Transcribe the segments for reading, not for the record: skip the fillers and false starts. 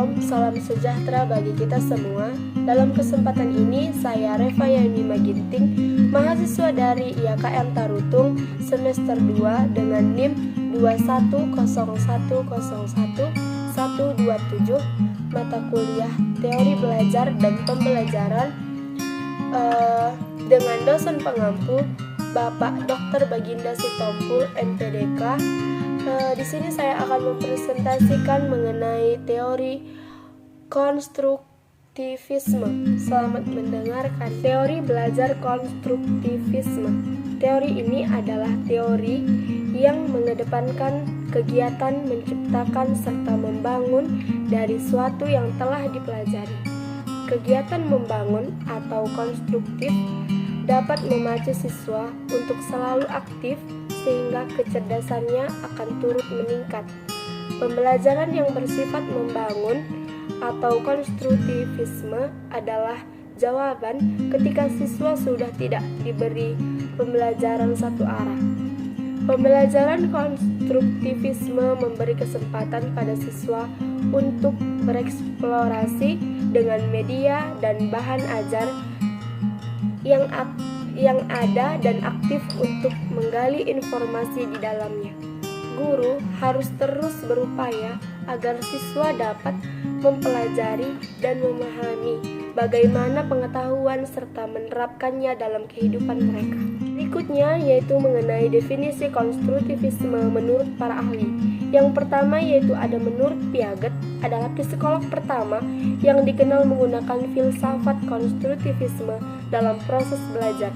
Shalom, salam sejahtera bagi kita semua. Dalam kesempatan ini, saya Reva Yani Maginting, mahasiswa dari IAKM Tarutung, semester 2 dengan NIM 210101127, mata kuliah Teori Belajar dan Pembelajaran dengan dosen pengampu Bapak Dr. Baginda Sitompul, MPDK. Di sini saya akan mempresentasikan mengenai teori konstruktivisme. Selamat mendengarkan. Teori belajar konstruktivisme. Teori ini adalah teori yang mengedepankan kegiatan menciptakan serta membangun dari suatu yang telah dipelajari. Kegiatan membangun atau konstruktif dapat memacu siswa untuk selalu aktif sehingga kecerdasannya akan turut meningkat. Pembelajaran yang bersifat membangun atau konstruktivisme adalah jawaban ketika siswa sudah tidak diberi pembelajaran satu arah. Pembelajaran konstruktivisme memberi kesempatan pada siswa untuk bereksplorasi dengan media dan bahan ajar yang ada dan aktif untuk menggali informasi di dalamnya. Guru harus terus berupaya agar siswa dapat mempelajari dan memahami bagaimana pengetahuan serta menerapkannya dalam kehidupan mereka. Berikutnya yaitu mengenai definisi konstruktivisme menurut para ahli. Yang pertama yaitu ada menurut Piaget, adalah psikolog pertama yang dikenal menggunakan filsafat konstruktivisme dalam proses belajar.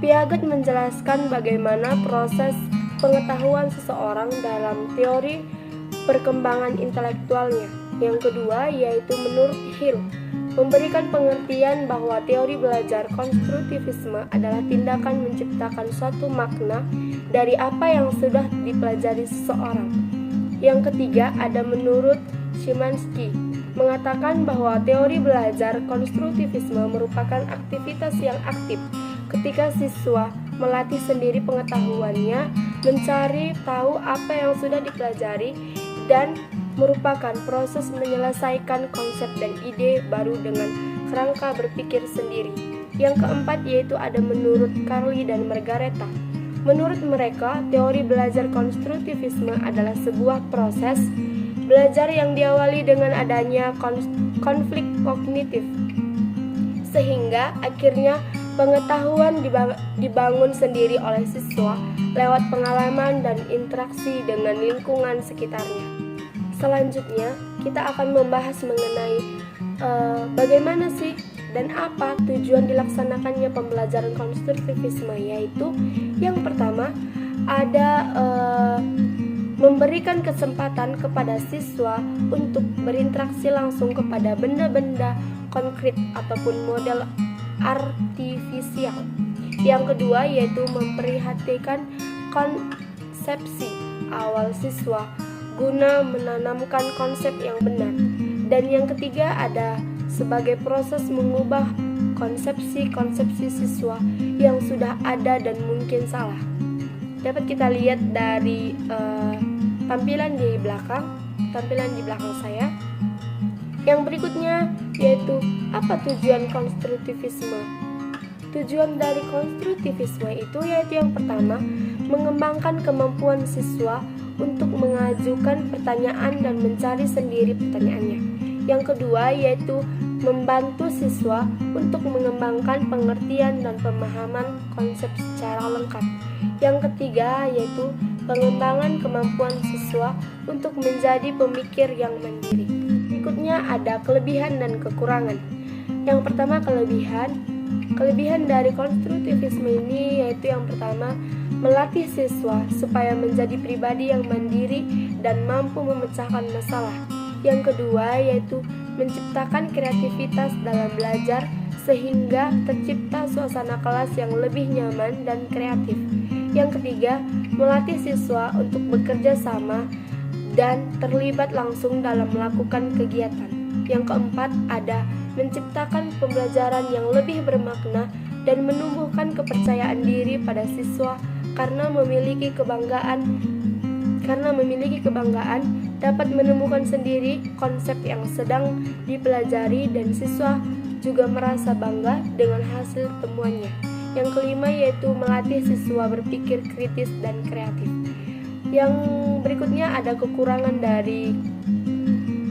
Piaget menjelaskan bagaimana proses pengetahuan seseorang dalam teori perkembangan intelektualnya. Yang kedua yaitu menurut Hill, memberikan pengertian bahwa teori belajar konstruktivisme adalah tindakan menciptakan suatu makna dari apa yang sudah dipelajari seseorang. Yang ketiga ada menurut Szymanski, mengatakan bahwa teori belajar konstruktivisme merupakan aktivitas yang aktif ketika siswa melatih sendiri pengetahuannya, mencari tahu apa yang sudah dipelajari, dan merupakan proses menyelesaikan konsep dan ide baru dengan kerangka berpikir sendiri. Yang keempat yaitu ada menurut Carly dan Margareta. Menurut mereka, teori belajar konstruktivisme adalah sebuah proses belajar yang diawali dengan adanya konflik kognitif, sehingga akhirnya pengetahuan dibangun sendiri oleh siswa lewat pengalaman dan interaksi dengan lingkungan sekitarnya. Selanjutnya, kita akan membahas mengenai bagaimana sih dan apa tujuan dilaksanakannya pembelajaran konstruktivisme, yaitu yang pertama ada memberikan kesempatan kepada siswa untuk berinteraksi langsung kepada benda-benda konkret ataupun model artifisial. Yang kedua yaitu memperhatikan konsepsi awal siswa guna menanamkan konsep yang benar. Dan yang ketiga ada sebagai proses mengubah konsepsi-konsepsi siswa yang sudah ada dan mungkin salah. Dapat kita lihat dari tampilan di belakang saya. Yang berikutnya yaitu apa tujuan konstruktivisme. Tujuan dari konstruktivisme itu yaitu yang pertama, mengembangkan kemampuan siswa untuk mengajukan pertanyaan dan mencari sendiri pertanyaannya. Yang kedua yaitu membantu siswa untuk mengembangkan pengertian dan pemahaman konsep secara lengkap. Yang ketiga yaitu pengembangan kemampuan siswa untuk menjadi pemikir yang mandiri. Berikutnya ada kelebihan dan kekurangan. Yang pertama kelebihan dari konstruktivisme ini yaitu yang pertama, melatih siswa supaya menjadi pribadi yang mandiri dan mampu memecahkan masalah. Yang kedua yaitu menciptakan kreativitas dalam belajar sehingga tercipta suasana kelas yang lebih nyaman dan kreatif. Yang ketiga, melatih siswa untuk bekerja sama dan terlibat langsung dalam melakukan kegiatan. Yang keempat ada menciptakan pembelajaran yang lebih bermakna dan menumbuhkan kepercayaan diri pada siswa karena memiliki kebanggaan dapat menemukan sendiri konsep yang sedang dipelajari dan siswa juga merasa bangga dengan hasil temuannya. Yang kelima yaitu melatih siswa berpikir kritis dan kreatif. Yang berikutnya ada kekurangan dari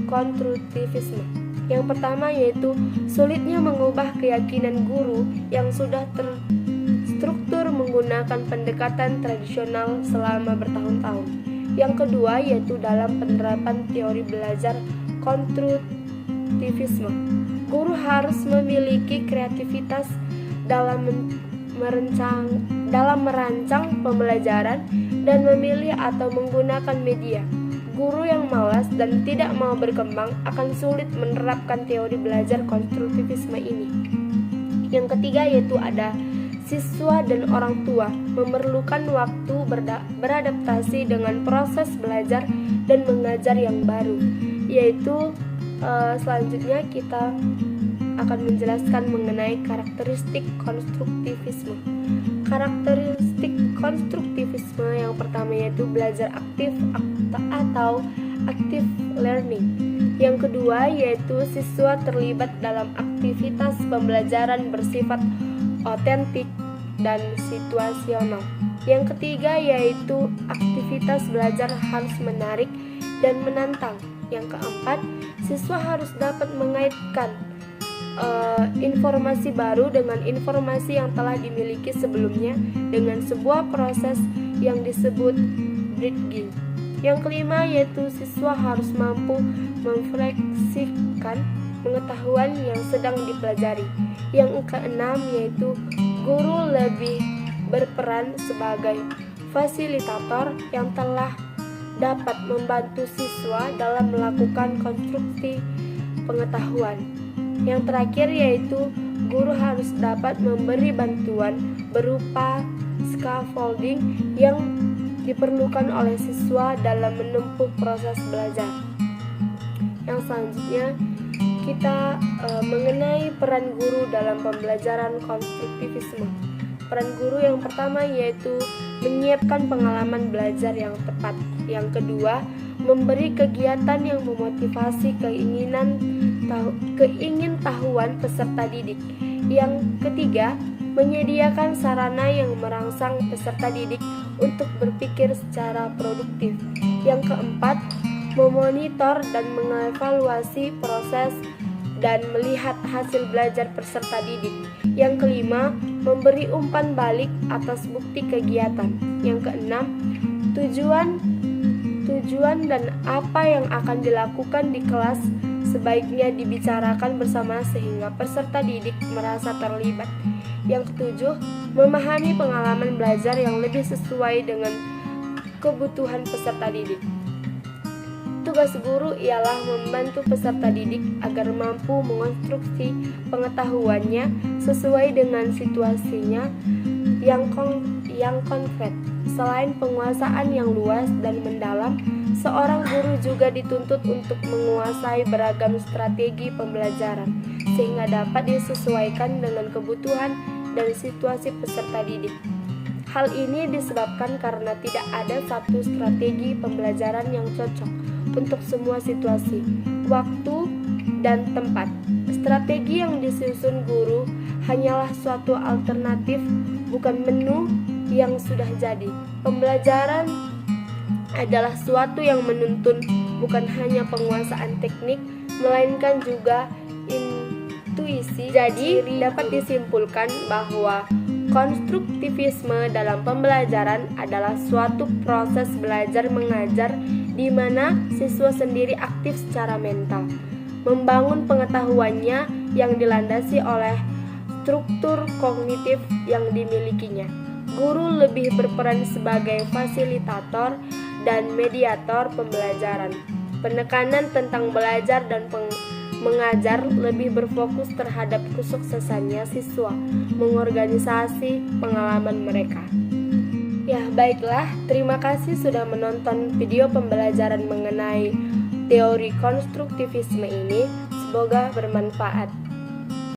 konstruktivisme. Yang pertama yaitu sulitnya mengubah keyakinan guru yang sudah terstruktur menggunakan pendekatan tradisional selama bertahun-tahun. Yang kedua yaitu dalam penerapan teori belajar konstruktivisme. Guru harus memiliki kreativitas dalam merancang pembelajaran dan memilih atau menggunakan media. Guru yang malas dan tidak mau berkembang akan sulit menerapkan teori belajar konstruktivisme ini. Yang ketiga yaitu ada siswa dan orang tua memerlukan waktu beradaptasi dengan proses belajar dan mengajar yang baru. Yaitu selanjutnya kita akan menjelaskan mengenai karakteristik konstruktivisme. Karakteristik konstruktivisme yang pertama yaitu belajar aktif atau active learning. Yang kedua yaitu siswa terlibat dalam aktivitas pembelajaran bersifat otentik dan situasional. Yang ketiga yaitu aktivitas belajar harus menarik dan menantang. Yang keempat, siswa harus dapat mengaitkan informasi baru dengan informasi yang telah dimiliki sebelumnya dengan sebuah proses yang disebut bridging. Yang kelima yaitu siswa harus mampu memfleksikan pengetahuan yang sedang dipelajari. Yang keenam yaitu guru lebih berperan sebagai fasilitator yang telah dapat membantu siswa dalam melakukan konstruksi pengetahuan. Yang terakhir yaitu guru harus dapat memberi bantuan berupa scaffolding yang diperlukan oleh siswa dalam menempuh proses belajar. Yang selanjutnya kita mengenai peran guru dalam pembelajaran konstruktivisme. Peran guru yang pertama yaitu menyiapkan pengalaman belajar yang tepat. Yang kedua, memberi kegiatan yang memotivasi keingintahuan peserta didik. Yang ketiga, menyediakan sarana yang merangsang peserta didik untuk berpikir secara produktif. Yang keempat, memonitor dan mengevaluasi proses dan melihat hasil belajar peserta didik. Yang kelima, memberi umpan balik atas bukti kegiatan. Yang keenam, tujuan dan apa yang akan dilakukan di kelas sebaiknya dibicarakan bersama sehingga peserta didik merasa terlibat. Yang ketujuh, memahami pengalaman belajar yang lebih sesuai dengan kebutuhan peserta didik. Tugas guru ialah membantu peserta didik agar mampu mengonstruksi pengetahuannya sesuai dengan situasinya yang konkret. Selain penguasaan yang luas dan mendalam, seorang guru juga dituntut untuk menguasai beragam strategi pembelajaran sehingga dapat disesuaikan dengan kebutuhan dan situasi peserta didik. Hal ini disebabkan karena tidak ada satu strategi pembelajaran yang cocok untuk semua situasi, waktu, dan tempat. Strategi yang disusun guru hanyalah suatu alternatif, bukan menu yang sudah jadi. Pembelajaran adalah suatu yang menuntun bukan hanya penguasaan teknik, melainkan juga intuisi. Jadi, dapat disimpulkan bahwa konstruktivisme dalam pembelajaran adalah suatu proses belajar mengajar di mana siswa sendiri aktif secara mental, membangun pengetahuannya yang dilandasi oleh struktur kognitif yang dimilikinya. Guru lebih berperan sebagai fasilitator dan mediator pembelajaran. Penekanan tentang belajar dan mengajar lebih berfokus terhadap kesuksesannya siswa mengorganisasi pengalaman mereka. Ya, baiklah, terima kasih sudah menonton video pembelajaran mengenai teori konstruktivisme ini. Semoga bermanfaat.